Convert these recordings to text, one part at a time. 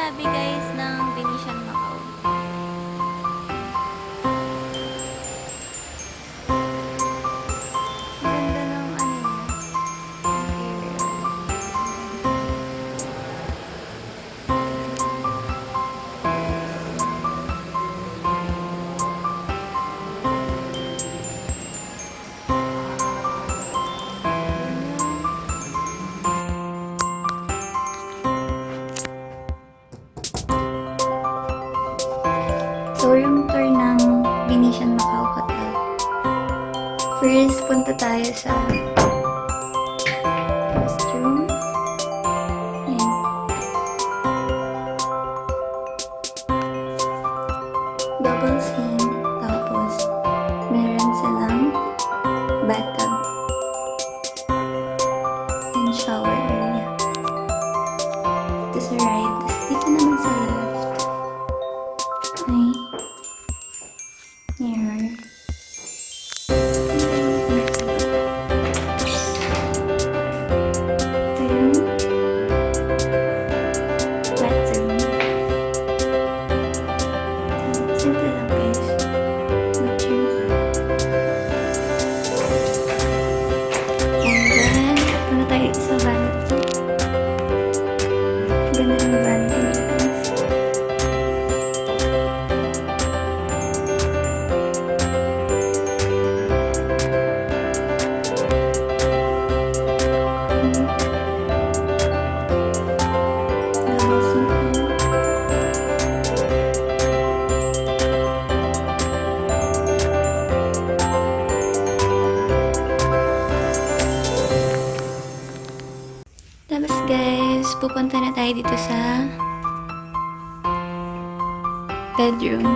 lobby guys ng Venetian Macau. Ganda ng ano niya. So, room tour ng Venetian Macau Hotel. First, punta tayo sa restroom. Ayan. Double sink. Tapos, meron silang bathtub. And shower area. Ito sa right. Dito naman sa left. Ay. Mirror. Ito yung bathroom. Simple lang guys. Bathroom. And then, punta tayo sa vanity. Ganda ng vanity nila guys. Tapos guys, pupunta na tayo dito sa bedroom.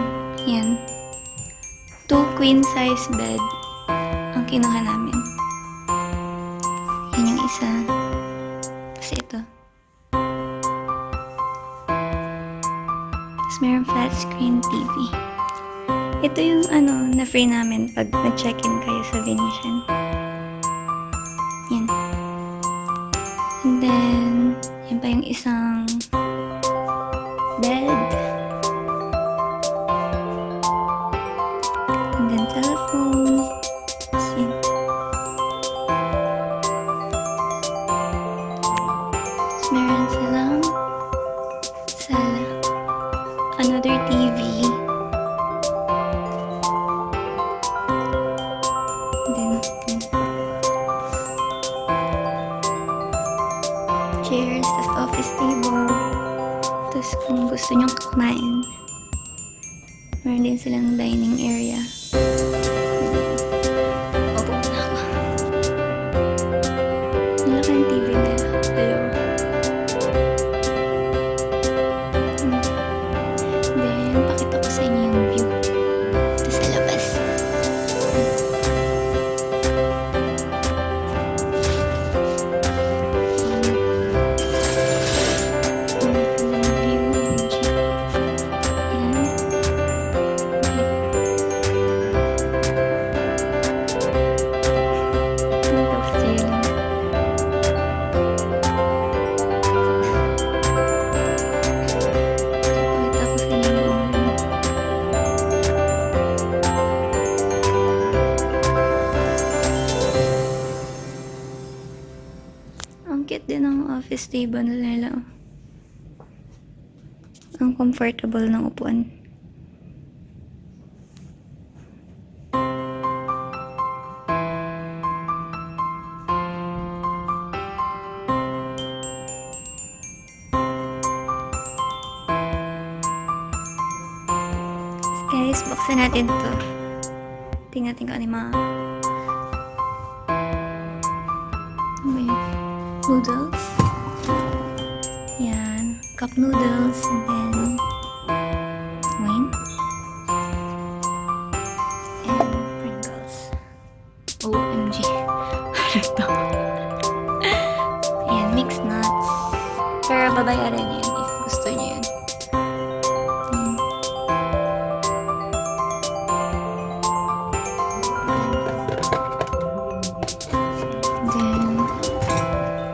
Yan. 2 queen size bed ang kinuha namin. Yan yung isa. Tapos ito. Tapos meron flat screen TV. Ito yung na free namin pag nag-check-in kayo sa Venetian. Yan. And then, yan pa yung isang bed. And then, telephone. Tapos yan. Tapos meron silang sala. Another TV. And then, chairs, tas office table. Tapos kung gusto nyong kumain, meron din silang dining area. Opo muna ako. Malaki ang TV nila. Pero, then, pakita ko sa inyo yung view. Ito sa labas. Ang cute din ng office table nila. Ang comfortable ng upuan. Guys, buksan natin to. Tingnan natin kung ano yung mga noodles. Yan. Cup noodles. And then wine. And Pringles. OMG. Ano to? Ayan. Mixed nuts. Pero babayaran yun if gusto nyo yun. Then,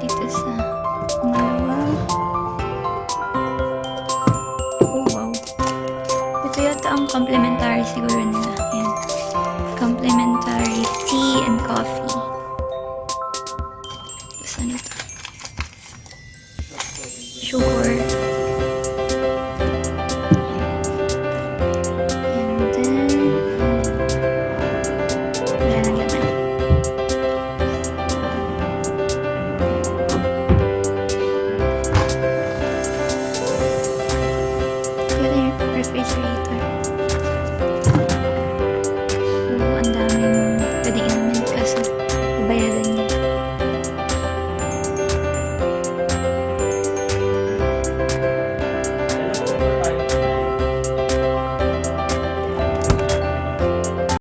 dito sa pangalawa, siguro nila. Yan. Complimentary tea and coffee. Tapos ano to?